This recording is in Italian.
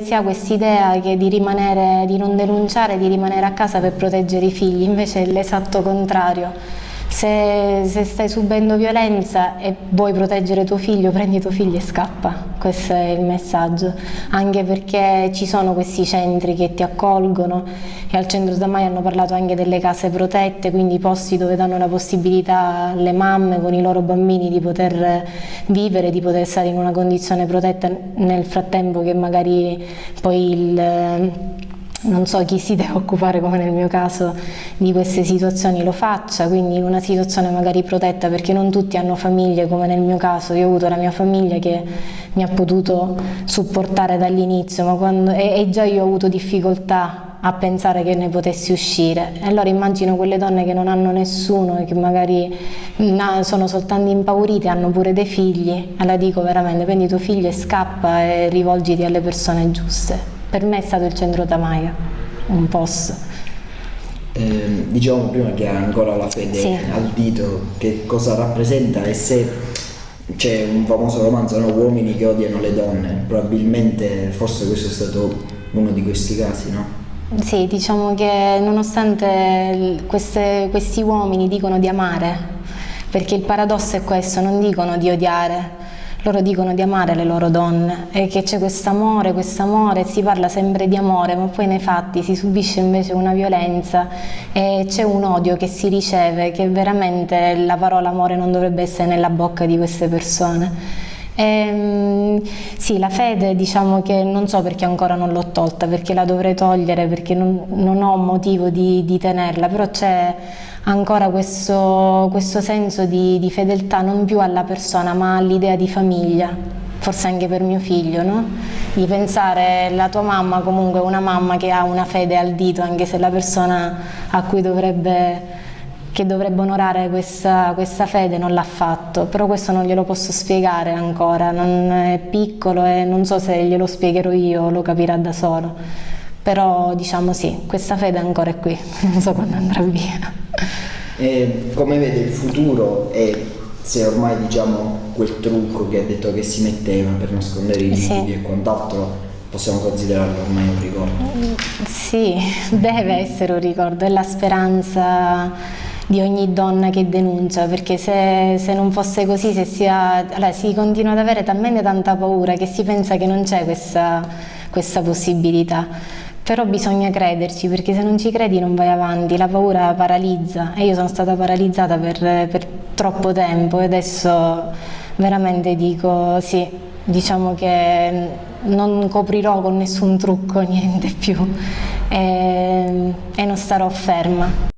Si ha quest'idea di non denunciare, di rimanere a casa per proteggere i figli, invece è l'esatto contrario. Se stai subendo violenza e vuoi proteggere tuo figlio, prendi tuo figlio e scappa. Questo è il messaggio, anche perché ci sono questi centri che ti accolgono e al centro Damai hanno parlato anche delle case protette, quindi posti dove danno la possibilità alle mamme con i loro bambini di poter vivere, di poter stare in una condizione protetta nel frattempo che magari poi non so chi si deve occupare, come nel mio caso, di queste situazioni lo faccia, quindi in una situazione magari protetta, perché non tutti hanno famiglie come nel mio caso. Io ho avuto la mia famiglia che mi ha potuto supportare dall'inizio, e già io ho avuto difficoltà a pensare che ne potessi uscire. E allora immagino quelle donne che non hanno nessuno e che magari sono soltanto impaurite, hanno pure dei figli. Allora dico veramente, prendi tuo figlio e scappa e rivolgiti alle persone giuste. Per me è stato il centro Tamaia, un POS. Diciamo prima che ha ancora la fede Sì. al dito, che cosa rappresenta, e se c'è un famoso romanzo, no? Uomini che odiano le donne, probabilmente forse questo è stato uno di questi casi, no? Sì, diciamo che nonostante questi uomini dicono di amare, perché il paradosso è questo, non dicono di odiare, loro dicono di amare le loro donne, e che c'è quest'amore, si parla sempre di amore, ma poi nei fatti si subisce invece una violenza e c'è un odio che si riceve, che veramente la parola amore non dovrebbe essere nella bocca di queste persone. Sì, la fede, diciamo che non so perché ancora non l'ho tolta, perché la dovrei togliere, perché non ho motivo di tenerla, però c'è ancora questo senso di fedeltà non più alla persona ma all'idea di famiglia, forse anche per mio figlio, no? Di pensare la tua mamma comunque è una mamma che ha una fede al dito, anche se la persona a cui che dovrebbe onorare questa fede non l'ha fatto, però questo non glielo posso spiegare ancora, non è piccolo e non so se glielo spiegherò io, lo capirà da solo, però diciamo sì, questa fede ancora è qui, non so quando andrà via. E come vede il futuro, e se ormai diciamo quel trucco che ha detto che si metteva per nascondere i lividi e quant'altro possiamo considerarlo ormai un ricordo? Sì, deve essere un ricordo, è la speranza di ogni donna che denuncia, perché se non fosse così, allora, si continua ad avere talmente tanta paura che si pensa che non c'è questa possibilità, però bisogna crederci, perché se non ci credi non vai avanti, la paura paralizza e io sono stata paralizzata per troppo tempo e adesso veramente dico sì, diciamo che non coprirò con nessun trucco niente più e non starò ferma.